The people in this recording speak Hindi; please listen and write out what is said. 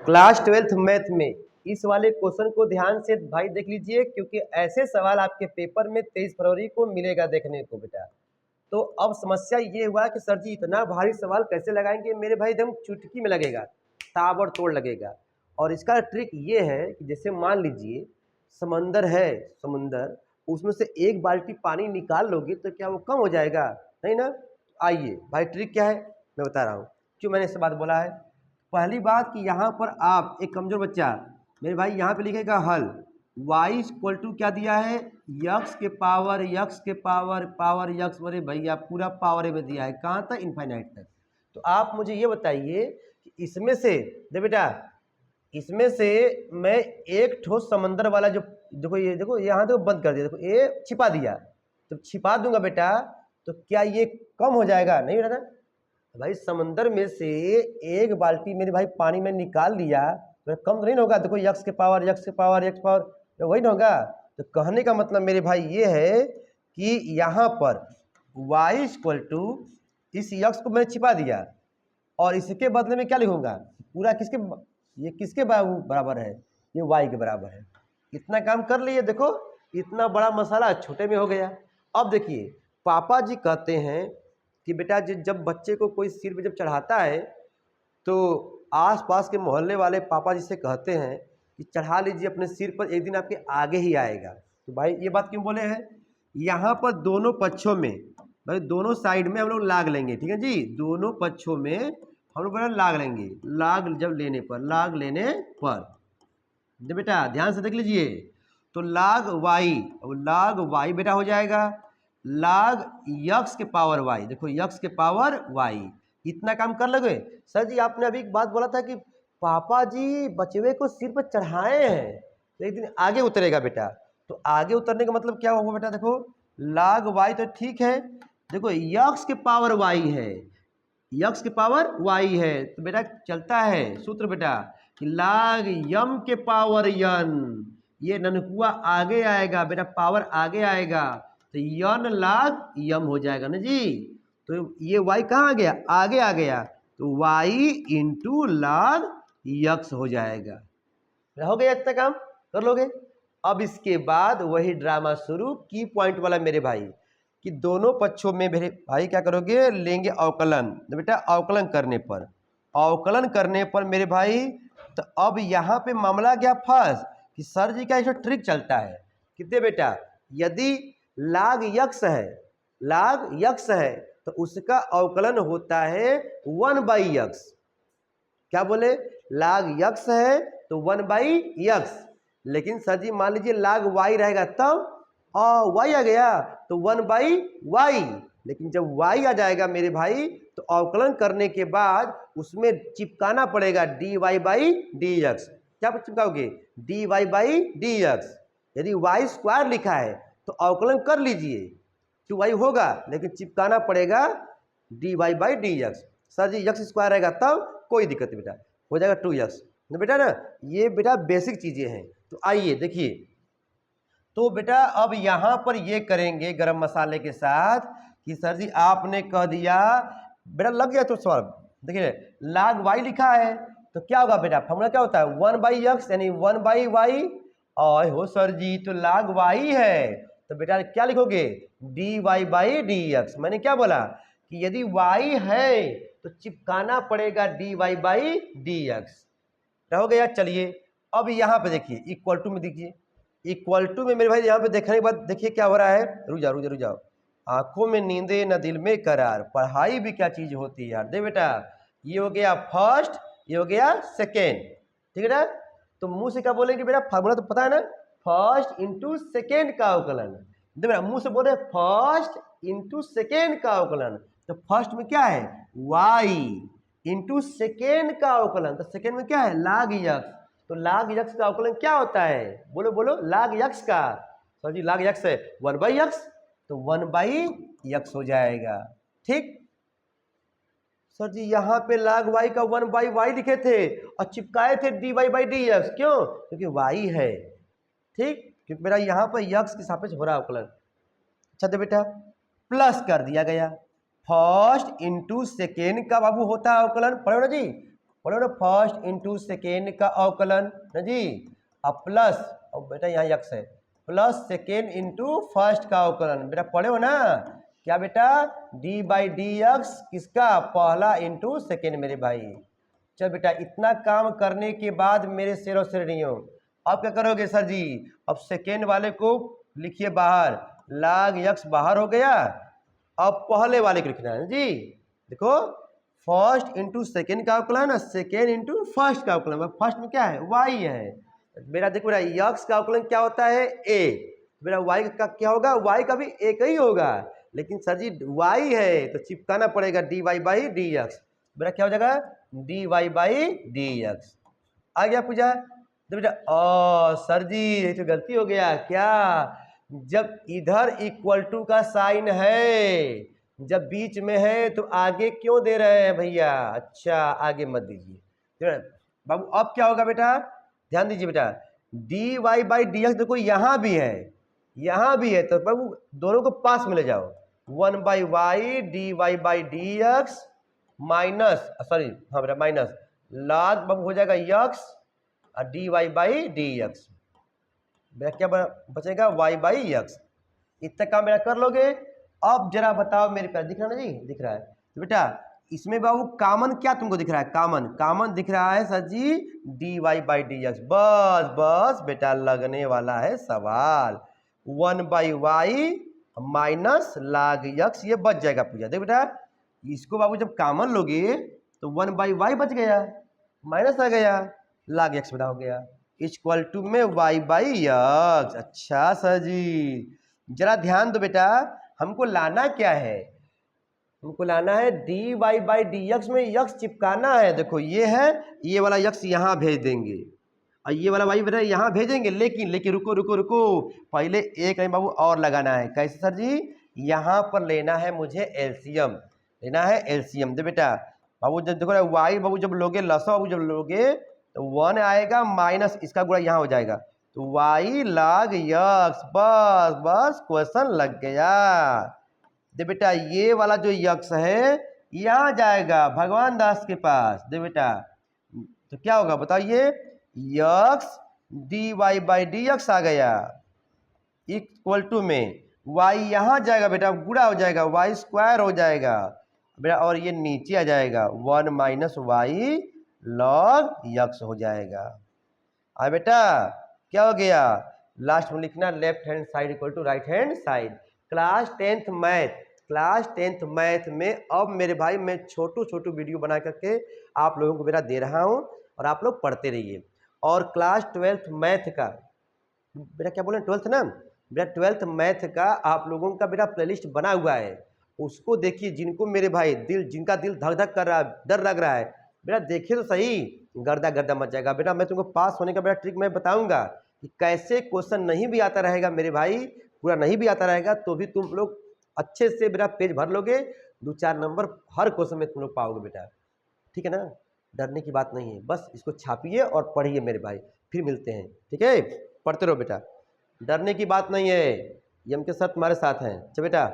क्लास 12th मैथ में इस वाले क्वेश्चन को ध्यान से भाई देख लीजिए, क्योंकि ऐसे सवाल आपके पेपर में 23 फरवरी को मिलेगा देखने को बेटा। तो अब समस्या ये हुआ कि सर जी इतना भारी सवाल कैसे लगाएंगे मेरे भाई, एकदम चुटकी में लगेगा, ताबड़तोड़ लगेगा। और इसका ट्रिक ये है कि जैसे मान लीजिए समंदर है, समुंदर, उसमें से एक बाल्टी पानी निकाल लोगे तो क्या वो कम हो जाएगा? नहीं ना। आइए भाई ट्रिक क्या है मैं बता रहा हूँ, क्यों मैंने इसे बात बोला है। पहली बात कि यहाँ पर आप एक कमजोर बच्चा मेरे भाई यहाँ पे लिखेगा हल y इक्वल टू क्या दिया है, यक्स के पावर पावर यक्स, बड़े भैया पूरा पावर में दिया है, कहाँ तक? इनफाइनाइट तक। तो आप मुझे ये बताइए कि इसमें से दे बेटा, इसमें से मैं एक ठोस समंदर वाला जो देखो, ये देखो यहाँ देखो बंद कर दिया, देखो ये छिपा दिया, तो छिपा दूंगा बेटा तो क्या ये कम हो जाएगा? नहीं बेटा। भाई समंदर में से एक बाल्टी मेरे भाई पानी में निकाल लिया तो कम तो नहीं होगा। देखो यक्स के पावर तो वही ना होगा। तो कहने का मतलब मेरे भाई ये है कि यहाँ पर y इक्वल टू इस यक्स को मैंने छिपा दिया और इसके बदले में क्या लिखूंगा, पूरा किसके, ये किसके बराबर है? ये y के बराबर है। इतना काम कर लिए, देखो इतना बड़ा मसाला छोटे में हो गया। अब देखिए पापा जी कहते हैं कि बेटा जब बच्चे को कोई सिर पे जब चढ़ाता है तो आसपास के मोहल्ले वाले पापा जी से कहते हैं कि चढ़ा लीजिए अपने सिर पर, एक दिन आपके आगे ही आएगा। तो भाई ये बात क्यों बोले हैं? यहाँ पर दोनों पक्षों में भाई दोनों साइड में हम लोग लाग लेंगे, ठीक है जी, दोनों पक्षों में हम लोग लाग लेंगे। लाग जब लेने पर, लाग लेने पर जब बेटा ध्यान से देख लीजिए तो लाग वाई, अब लाग वाई बेटा हो जाएगा लाग यक्स के पावर वाई, देखो यक्स के पावर वाई। इतना काम कर लोगे? सर जी आपने अभी एक बात बोला था कि पापा जी बचवे को सिर पर चढ़ाए हैं तो एक दिन आगे उतरेगा बेटा। तो आगे उतरने का मतलब क्या होगा बेटा? देखो लाग वाई तो ठीक है, देखो यक्स के पावर वाई है, यक्स के पावर वाई है, तो बेटा चलता है सूत्र बेटा कि लाग यम के पावर यन, ये ननकुआ आगे आएगा बेटा, पावर आगे आएगा तो यन लाग यम हो जाएगा ना जी। तो ये वाई कहाँ आ गया? आगे आ गया, तो वाई इंटू लाग यक्स हो जाएगा। हो गया इतना काम कर लोगे। अब इसके बाद वही ड्रामा शुरू, की पॉइंट वाला मेरे भाई, कि दोनों पक्षों में मेरे भाई क्या करोगे, लेंगे अवकलन। तो बेटा अवकलन करने पर, अवकलन करने पर मेरे भाई, तो अब यहाँ पे मामला क्या फंस कि सर जी का इसमें ट्रिक चलता है कितने बेटा, यदि लाग यक्स है, लाग यक्स है तो उसका अवकलन होता है 1/x। क्या बोले? लाग यक्स है तो 1/x, लेकिन सर जी मान लीजिए लाग y रहेगा तब y आ गया तो 1/y, लेकिन जब y आ जाएगा मेरे भाई तो अवकलन करने के बाद उसमें चिपकाना पड़ेगा dy/dx। क्या चिपकाओगे? dy/dx। यदि y स्क्वायर लिखा है तो अवकलन कर लीजिए कि y होगा, लेकिन चिपकाना पड़ेगा dy/dx। सर जी यक्स स्क्वायर रहेगा तब कोई दिक्कत नहीं बेटा, हो जाएगा 2x ना बेटा ना। ये बेटा बेसिक चीजें हैं। तो आइए देखिए, तो बेटा अब यहाँ पर ये करेंगे गरम मसाले के साथ कि सर जी आपने कह दिया बेटा, लग गया तो सवाल। देखिए लाग y लिखा है तो क्या होगा बेटा, फॉर्मूला क्या होता है 1/x यानी 1/y। और हो सर जी तो लाग y है तो बेटा क्या लिखोगे, dy/dx। मैंने क्या बोला कि यदि y है तो चिपकाना पड़ेगा dy/dx। हो गया। चलिए अब यहाँ पे देखिए इक्वल टू में, देखिए इक्वल टू में मेरे भाई यहाँ पे देखने के बाद देखिए क्या हो रहा है, रुक जाओ। आंखों में नींदे न दिल में करार, पढ़ाई भी क्या चीज होती है यार। दे बेटा ये हो गया फर्स्ट, ये हो गया सेकेंड, ठीक है ना। तो मुंह से क्या बोलेंगे बेटा, फार्मूला तो पता है ना, फर्स्ट इंटू सेकेंड का अवकलन। दे बेटा मुंह से बोले फर्स्ट इंटू सेकेंड का अवकलन, तो फर्स्ट में क्या है y इंटू सेकेंड का अवकलन, तो सेकेंड में क्या है लाग यक्स। तो लाग यक्स का अवकलन क्या होता है, बोलो बोलो, लाग यक्स का। सर जी लाग यक्स है 1/x, तो 1/x हो जाएगा, ठीक। सर जी यहाँ पे लाग y का 1/y लिखे थे और चिपकाए थे dy/dx, क्यों? क्योंकि y है, ठीक, क्योंकि मेरा यहाँ पर यक्स के सापेक्ष हो रहा है अवकलन। अच्छा तो बेटा प्लस कर दिया गया, फर्स्ट इंटू सेकेंड का बाबू होता है अवकलन, पढ़ो ना जी, बोलो ना फर्स्ट इंटू सेकेंड का अवकलन ना जी, अब प्लस, अब बेटा यहाँ यक्स है, प्लस सेकेंड इंटू फर्स्ट का अवकलन, बेटा पढ़े हो ना क्या बेटा, डी बाई डी एक्स किसका, पहला इंटू सेकेंड मेरे भाई। चल बेटा इतना काम करने के बाद मेरे शेरों श्रेणियों अब क्या करोगे सर जी, अब सेकेंड वाले को लिखिए बाहर, log यक्स बाहर हो गया, अब पहले वाले को लिखना है जी। देखो फर्स्ट इंटू सेकेंड का अवकलन, सेकेंड इंटू फर्स्ट का अवकलन, फर्स्ट में क्या है y है बेटा। देखो बेटा यक्स का अवकलन क्या होता है a, बेटा y का क्या होगा, y का भी एक ही होगा, लेकिन सर जी y है तो चिपकाना पड़ेगा dy बाई डी एक्स, बेटा क्या हो जाएगा dy बाई डी एक्स। आ गया पूजा, तो बेटा सर जी ये तो गलती हो गया क्या, जब इधर इक्वल टू का साइन है, जब बीच में है तो आगे क्यों दे रहे हैं भैया, अच्छा आगे मत दीजिए बाबू। अब क्या होगा बेटा, ध्यान दीजिए बेटा, D Y by D X देखो यहाँ भी है, यहाँ भी है, तो बाबू दोनों को पास में ले जाओ, 1 by Y D Y by D X minus, sorry हाँ बेटा माइनस लॉग बाबू हो जाएगा यक्स और D Y by D X, बेटा क्या बचेगा वाई बाई एक्स। इतना काम मेरा कर लोगे। अब जरा बताओ मेरे पास दिख रहा है ना जी, दिख रहा है, तो बेटा इसमें बाबू कामन क्या तुमको दिख रहा है, कामन दिख रहा है सर जी D Y by D X, बस बस बेटा लगने वाला है सवाल, 1 by Y minus log X ये बच जाएगा पूजा। देख बेटा इसको बाबू जब कामन लोगे तो 1 बाई वाई बच गया, माइनस आ गया, log यक्स बेटा हो गया इक्वल टू में y बाई यक्स। अच्छा सर जी जरा ध्यान दो बेटा, हमको लाना क्या है, हमको लाना है D Y by D X में यक्स चिपकाना है। देखो ये है, ये वाला यक्स यहाँ भेज देंगे और ये वाला वाई बेटा यहाँ भेजेंगे, लेकिन रुको रुको रुको, पहले एक नहीं बाबू और लगाना है। कैसे सर जी, यहाँ पर लेना है मुझे एलसीएम, लेना है एलसीएम। दे बेटा बाबू जब देखो वाई बाबू जब लोगे लसा बाबू जब लोगे तो 1 आएगा माइनस इसका गुणा यहाँ हो जाएगा, तो वाई log यक्स, बस बस क्वेश्चन लग गया। दे बेटा ये वाला जो यक्स है यहाँ जाएगा भगवान दास के पास, दे बेटा तो क्या होगा बताइए, यक्स D Y by D X आ गया इक्वल टू में वाई यहाँ जाएगा बेटा गुणा हो जाएगा, वाई स्क्वायर हो जाएगा बेटा, और ये नीचे आ जाएगा 1 माइनस वाई log यक्स हो जाएगा। आ बेटा क्या हो गया, लास्ट में लिखना left hand side equal to right hand side. Class 10th math में अब मेरे भाई मैं छोटू वीडियो बना करके आप लोगों को बेटा दे रहा हूं और आप लोग पढ़ते रहिए। और क्लास 12th मैथ का बेटा क्या बोले 12th ना बेटा 12th मैथ का आप लोगों का बेटा प्लेलिस्ट बना हुआ है, उसको देखिए। जिनको मेरे भाई जिनका दिल धक धक कर रहा है, डर लग रहा है बेटा देखिए तो सही, गर्दा मच जाएगा बेटा। मैं तुमको पास होने का बेटा ट्रिक मैं बताऊंगा कि कैसे क्वेश्चन नहीं भी आता रहेगा मेरे भाई, पूरा नहीं भी आता रहेगा तो भी तुम लोग अच्छे से बेटा पेज भर लोगे, 2-4 नंबर हर क्वेश्चन में तुम लोग पाओगे बेटा, ठीक है ना। डरने की बात नहीं है, बस इसको छापिए और पढ़िए मेरे भाई, फिर मिलते हैं, ठीक है। पढ़ते रहो बेटा, डरने की बात नहीं है, ये हम के साथ तुम्हारे साथ हैं। अच्छा बेटा।